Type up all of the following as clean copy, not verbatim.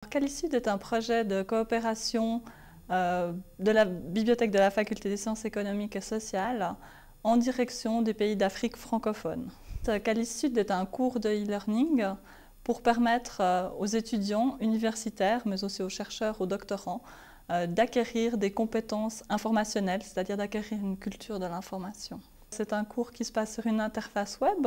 Calicide est un projet de coopération de la Bibliothèque de la Faculté des sciences économiques et sociales en direction des pays d'Afrique francophone. Calicide est un cours de e-learning pour permettre aux étudiants universitaires, mais aussi aux chercheurs, aux doctorants, d'acquérir des compétences informationnelles, c'est-à-dire d'acquérir une culture de l'information. C'est un cours qui se passe sur une interface web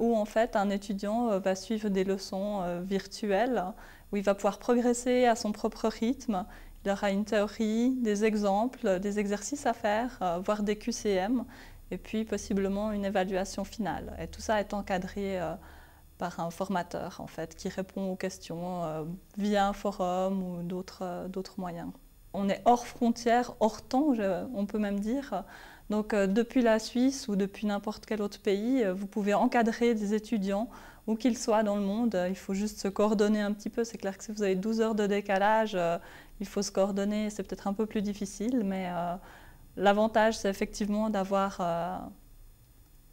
où en fait un étudiant va suivre des leçons virtuelles où il va pouvoir progresser à son propre rythme. Il aura une théorie, des exemples, des exercices à faire, voire des QCM et puis possiblement une évaluation finale. Et tout ça est encadré par un formateur en fait, qui répond aux questions via un forum ou d'autres moyens. On est hors frontières, hors temps, on peut même dire. Donc depuis la Suisse ou depuis n'importe quel autre pays, vous pouvez encadrer des étudiants où qu'ils soient dans le monde. Il faut juste se coordonner un petit peu. C'est clair que si vous avez 12 heures de décalage, il faut se coordonner. C'est peut-être un peu plus difficile, mais l'avantage, c'est effectivement d'avoir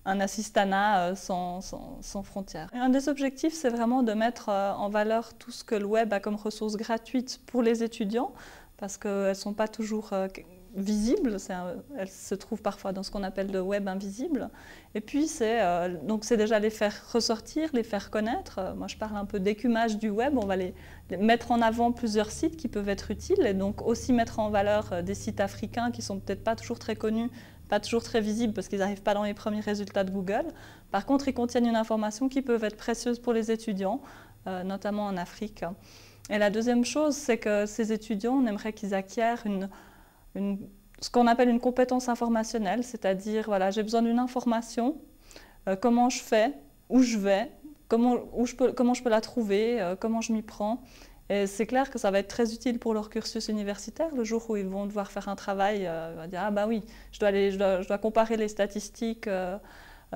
un assistanat sans frontières. Un des objectifs, c'est vraiment de mettre en valeur tout ce que le web a comme ressources gratuites pour les étudiants, parce qu'elles ne sont pas toujours visibles, elles se trouvent parfois dans ce qu'on appelle le web invisible. Et puis c'est déjà les faire ressortir, les faire connaître. Moi je parle un peu d'écumage du web, on va les mettre en avant plusieurs sites qui peuvent être utiles et donc aussi mettre en valeur des sites africains qui sont peut-être pas toujours très connus, pas toujours très visibles parce qu'ils n'arrivent pas dans les premiers résultats de Google. Par contre, ils contiennent une information qui peut être précieuse pour les étudiants, notamment en Afrique. Et la deuxième chose, c'est que ces étudiants, on aimerait qu'ils acquièrent ce qu'on appelle une compétence informationnelle, c'est-à-dire, voilà, j'ai besoin d'une information, comment je fais, où je vais, comment je peux la trouver, comment je m'y prends. Et c'est clair que ça va être très utile pour leur cursus universitaire. Le jour où ils vont devoir faire un travail, ils vont dire « Ah bah oui, je dois comparer les statistiques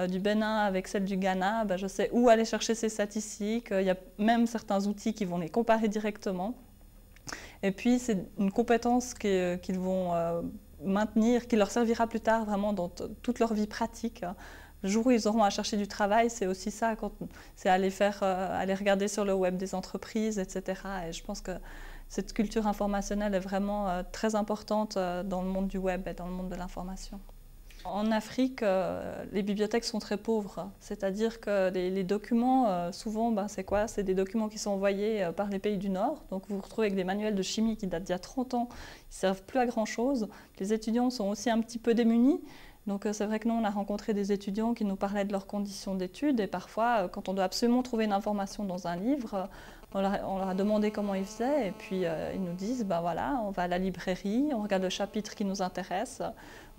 du Bénin avec celles du Ghana, bah, je sais où aller chercher ces statistiques. Il y a même certains outils qui vont les comparer directement. » Et puis, c'est une compétence qu'ils vont maintenir, qui leur servira plus tard vraiment dans toute leur vie pratique. Le jour où ils auront à chercher du travail, c'est aussi ça, c'est aller regarder sur le web des entreprises, etc. Et je pense que cette culture informationnelle est vraiment très importante dans le monde du web et dans le monde de l'information. En Afrique, les bibliothèques sont très pauvres, c'est-à-dire que les documents, souvent, c'est quoi? C'est des documents qui sont envoyés par les pays du Nord, donc vous vous retrouvez avec des manuels de chimie qui datent d'il y a 30 ans, qui ne servent plus à grand-chose. Les étudiants sont aussi un petit peu démunis, donc c'est vrai que nous, on a rencontré des étudiants qui nous parlaient de leurs conditions d'études, et parfois, quand on doit absolument trouver une information dans un livre, on leur a demandé comment ils faisaient et puis ils nous disent, ben voilà, on va à la librairie, on regarde le chapitre qui nous intéresse,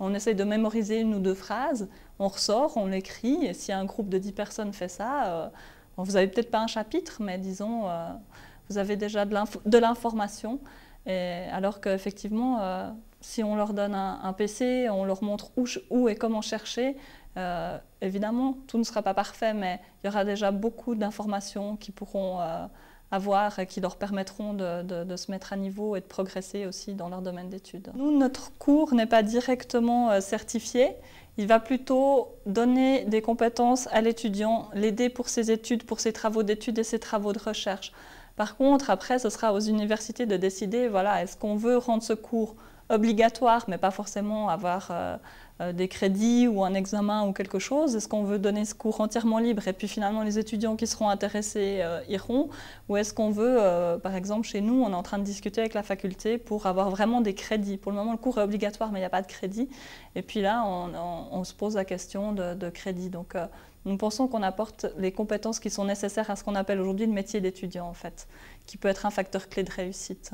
on essaye de mémoriser une ou deux phrases, on ressort, on l'écrit et si un groupe de 10 personnes fait ça, bon, vous n'avez peut-être pas un chapitre, mais disons, vous avez déjà de l'information. Alors qu'effectivement, si on leur donne un PC, on leur montre où et comment chercher, évidemment, tout ne sera pas parfait, mais il y aura déjà beaucoup d'informations qui pourront avoir et qui leur permettront de se mettre à niveau et de progresser aussi dans leur domaine d'études. Nous, notre cours n'est pas directement certifié. Il va plutôt donner des compétences à l'étudiant, l'aider pour ses études, pour ses travaux d'études et ses travaux de recherche. Par contre, après, ce sera aux universités de décider, voilà, est-ce qu'on veut rendre ce cours obligatoire, mais pas forcément avoir des crédits ou un examen ou quelque chose. Est-ce qu'on veut donner ce cours entièrement libre et puis finalement les étudiants qui seront intéressés iront? Ou est-ce qu'on veut, par exemple chez nous, on est en train de discuter avec la faculté pour avoir vraiment des crédits. Pour le moment, le cours est obligatoire, mais il n'y a pas de crédit. Et puis là, on se pose la question de crédit. Donc, nous pensons qu'on apporte les compétences qui sont nécessaires à ce qu'on appelle aujourd'hui le métier d'étudiant, en fait, qui peut être un facteur clé de réussite.